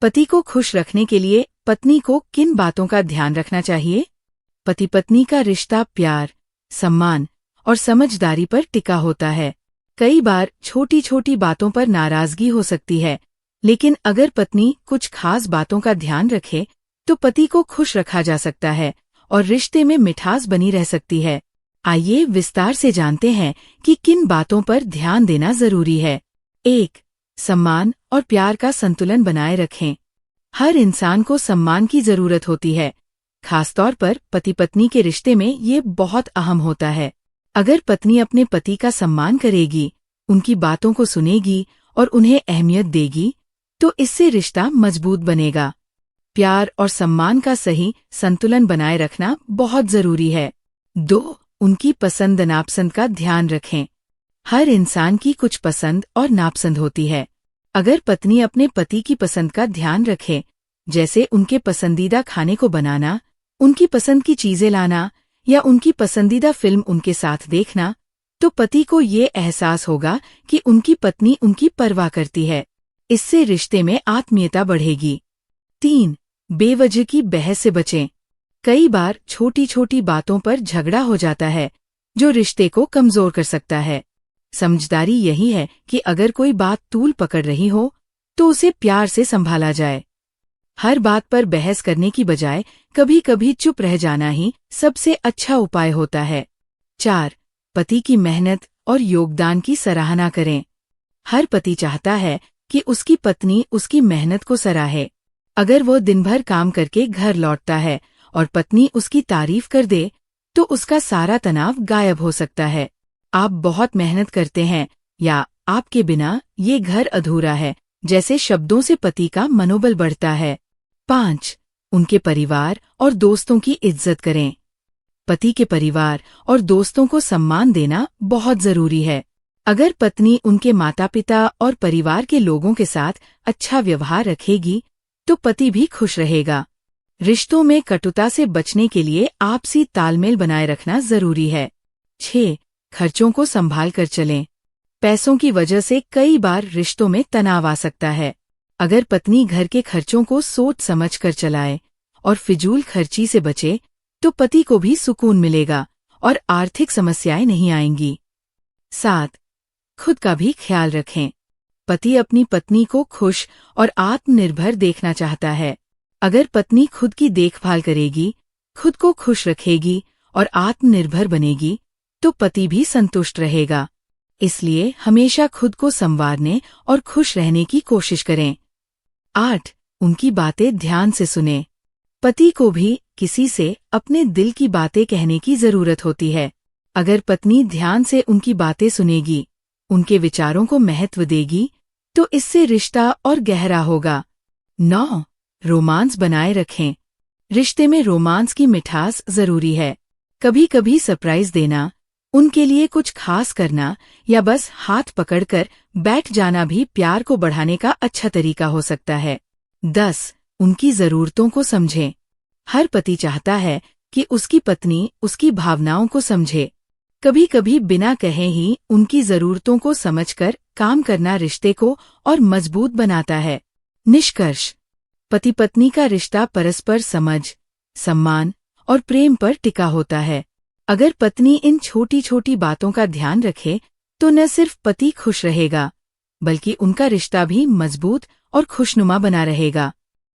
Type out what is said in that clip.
पति को खुश रखने के लिए पत्नी को किन बातों का ध्यान रखना चाहिए? पति पत्नी का रिश्ता प्यार, सम्मान और समझदारी पर टिका होता है। कई बार छोटी छोटी बातों पर नाराजगी हो सकती है, लेकिन अगर पत्नी कुछ खास बातों का ध्यान रखे तो पति को खुश रखा जा सकता है और रिश्ते में मिठास बनी रह सकती है। आइए विस्तार से जानते हैं कि किन बातों पर ध्यान देना जरूरी है। 1. सम्मान और प्यार का संतुलन बनाए रखें। हर इंसान को सम्मान की जरूरत होती है, खासतौर पर पति पत्नी के रिश्ते में ये बहुत अहम होता है। अगर पत्नी अपने पति का सम्मान करेगी, उनकी बातों को सुनेगी और उन्हें अहमियत देगी, तो इससे रिश्ता मजबूत बनेगा। प्यार और सम्मान का सही संतुलन बनाए रखना बहुत जरूरी है। 2. उनकी पसंद नापसंद का ध्यान रखें। हर इंसान की कुछ पसंद और नापसंद होती है। अगर पत्नी अपने पति की पसंद का ध्यान रखे, जैसे उनके पसंदीदा खाने को बनाना, उनकी पसंद की चीजें लाना या उनकी पसंदीदा फिल्म उनके साथ देखना, तो पति को ये एहसास होगा कि उनकी पत्नी उनकी परवाह करती है। इससे रिश्ते में आत्मीयता बढ़ेगी। 3. बेवजह की बहस से बचें। कई बार छोटी छोटी बातों पर झगड़ा हो जाता है, जो रिश्ते को कमजोर कर सकता है। समझदारी यही है कि अगर कोई बात तूल पकड़ रही हो, तो उसे प्यार से संभाला जाए। हर बात पर बहस करने की बजाय कभी कभी चुप रह जाना ही सबसे अच्छा उपाय होता है। 4. पति की मेहनत और योगदान की सराहना करें। हर पति चाहता है कि उसकी पत्नी उसकी मेहनत को सराहे। अगर वो दिन भर काम करके घर लौटता है और पत्नी उसकी तारीफ कर दे, तो उसका सारा तनाव गायब हो सकता है। आप बहुत मेहनत करते हैं या आपके बिना ये घर अधूरा है जैसे शब्दों से पति का मनोबल बढ़ता है। 5. उनके परिवार और दोस्तों की इज्जत करें। पति के परिवार और दोस्तों को सम्मान देना बहुत जरूरी है। अगर पत्नी उनके माता पिता और परिवार के लोगों के साथ अच्छा व्यवहार रखेगी, तो पति भी खुश रहेगा। रिश्तों में कटुता से बचने के लिए आपसी तालमेल बनाए रखना जरूरी है। 6. खर्चों को संभाल कर चलें। पैसों की वजह से कई बार रिश्तों में तनाव आ सकता है। अगर पत्नी घर के खर्चों को सोच समझ कर चलाए और फिजूल खर्ची से बचे, तो पति को भी सुकून मिलेगा और आर्थिक समस्याएं नहीं आएंगी। 7. खुद का भी ख्याल रखें। पति अपनी पत्नी को खुश और आत्मनिर्भर देखना चाहता है। अगर पत्नी खुद की देखभाल करेगी, खुद को खुश रखेगी और आत्मनिर्भर बनेगी, तो पति भी संतुष्ट रहेगा। इसलिए हमेशा खुद को संवारने और खुश रहने की कोशिश करें। 8. उनकी बातें ध्यान से सुनें। पति को भी किसी से अपने दिल की बातें कहने की जरूरत होती है। अगर पत्नी ध्यान से उनकी बातें सुनेगी, उनके विचारों को महत्व देगी, तो इससे रिश्ता और गहरा होगा। 9. रोमांस बनाए रखें। रिश्ते में रोमांस की मिठास जरूरी है। कभी कभी सरप्राइज देना, उनके लिए कुछ खास करना या बस हाथ पकड़कर बैठ जाना भी प्यार को बढ़ाने का अच्छा तरीका हो सकता है। 10. उनकी जरूरतों को समझें। हर पति चाहता है कि उसकी पत्नी उसकी भावनाओं को समझे। कभी कभी बिना कहे ही उनकी जरूरतों को समझकर काम करना रिश्ते को और मजबूत बनाता है। निष्कर्ष: पति पत्नी का रिश्ता परस्पर समझ, सम्मान और प्रेम पर टिका होता है। अगर पत्नी इन छोटी छोटी बातों का ध्यान रखे, तो न सिर्फ पति खुश रहेगा, बल्कि उनका रिश्ता भी मजबूत और खुशनुमा बना रहेगा।